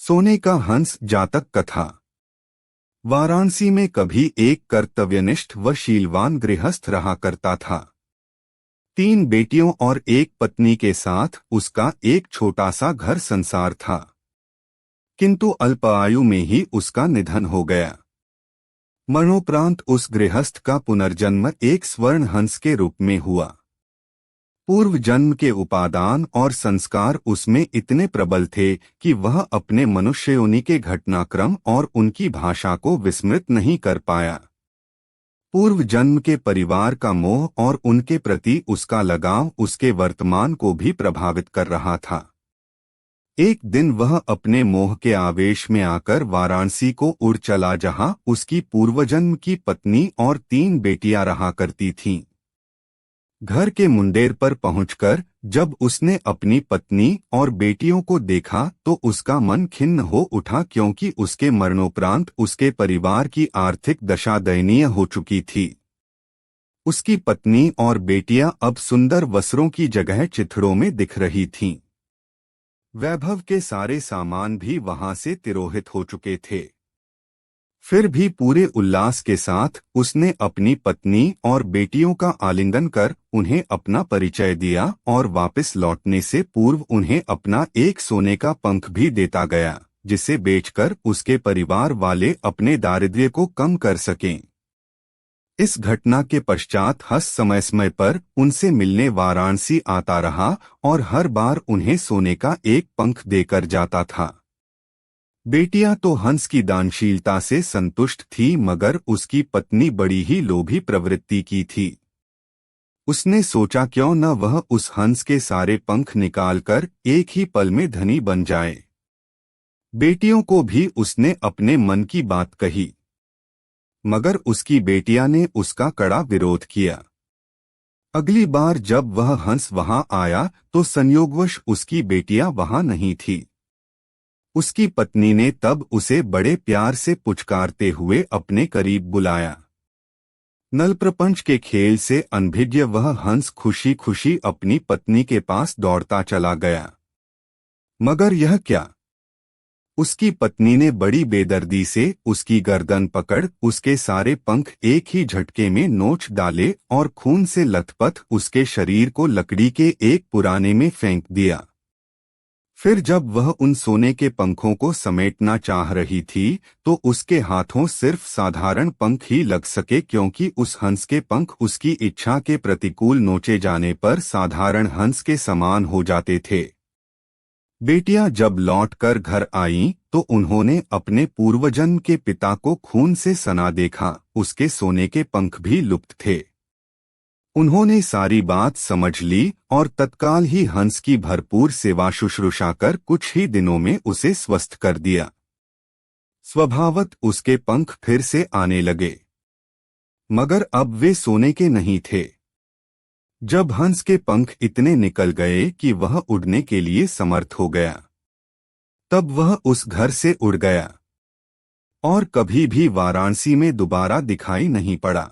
सोने का हंस जातक कथा। वाराणसी में कभी एक कर्तव्यनिष्ठ व शीलवान गृहस्थ रहा करता था। 3 बेटियों और एक पत्नी के साथ उसका एक छोटा सा घर संसार था, किंतु अल्प आयु में ही उसका निधन हो गया। मरणोपरांत उस गृहस्थ का पुनर्जन्म एक स्वर्ण हंस के रूप में हुआ। पूर्व जन्म के उपादान और संस्कार उसमें इतने प्रबल थे कि वह अपने मनुष्य योनि के घटनाक्रम और उनकी भाषा को विस्मृत नहीं कर पाया। पूर्व जन्म के परिवार का मोह और उनके प्रति उसका लगाव उसके वर्तमान को भी प्रभावित कर रहा था। एक दिन वह अपने मोह के आवेश में आकर वाराणसी को उड़ चला, जहां उसकी पूर्वजन्म की पत्नी और 3 बेटियां रहा करती थीं। घर के मुंडेर पर पहुंचकर जब उसने अपनी पत्नी और बेटियों को देखा तो उसका मन खिन्न हो उठा, क्योंकि उसके मरणोपरांत उसके परिवार की आर्थिक दशा दयनीय हो चुकी थी। उसकी पत्नी और बेटियां अब सुंदर वस्त्रों की जगह चिथड़ों में दिख रही थीं। वैभव के सारे सामान भी वहां से तिरोहित हो चुके थे। फिर भी पूरे उल्लास के साथ उसने अपनी पत्नी और बेटियों का आलिंगन कर उन्हें अपना परिचय दिया और वापस लौटने से पूर्व उन्हें अपना एक सोने का पंख भी देता गया, जिसे बेचकर उसके परिवार वाले अपने दारिद्र्य को कम कर सकें। इस घटना के पश्चात हंस समय समय पर उनसे मिलने वाराणसी आता रहा और हर बार उन्हें सोने का एक पंख देकर जाता था। बेटियां तो हंस की दानशीलता से संतुष्ट थी, मगर उसकी पत्नी बड़ी ही लोभी प्रवृत्ति की थी। उसने सोचा क्यों न वह उस हंस के सारे पंख निकालकर एक ही पल में धनी बन जाए। बेटियों को भी उसने अपने मन की बात कही, मगर उसकी बेटियां ने उसका कड़ा विरोध किया। अगली बार जब वह हंस वहां आया तो संयोगवश उसकी बेटियां वहां नहीं थी। उसकी पत्नी ने तब उसे बड़े प्यार से पुचकारते हुए अपने करीब बुलाया। नलप्रपंच के खेल से अनभिज्ञ वह हंस खुशी खुशी अपनी पत्नी के पास दौड़ता चला गया। मगर यह क्या! उसकी पत्नी ने बड़ी बेदर्दी से उसकी गर्दन पकड़ उसके सारे पंख एक ही झटके में नोच डाले और खून से लथपथ उसके शरीर को लकड़ी के एक पुराने में फेंक दिया। फिर जब वह उन सोने के पंखों को समेटना चाह रही थी तो उसके हाथों सिर्फ साधारण पंख ही लग सके, क्योंकि उस हंस के पंख उसकी इच्छा के प्रतिकूल नोचे जाने पर साधारण हंस के समान हो जाते थे। बेटियां जब लौटकर घर आईं तो उन्होंने अपने पूर्वजन्म के पिता को खून से सना देखा। उसके सोने के पंख भी लुप्त थे। उन्होंने सारी बात समझ ली और तत्काल ही हंस की भरपूर सेवा शुश्रूषा कर कुछ ही दिनों में उसे स्वस्थ कर दिया। स्वभावत उसके पंख फिर से आने लगे, मगर अब वे सोने के नहीं थे। जब हंस के पंख इतने निकल गए कि वह उड़ने के लिए समर्थ हो गया, तब वह उस घर से उड़ गया और कभी भी वाराणसी में दोबारा दिखाई नहीं पड़ा।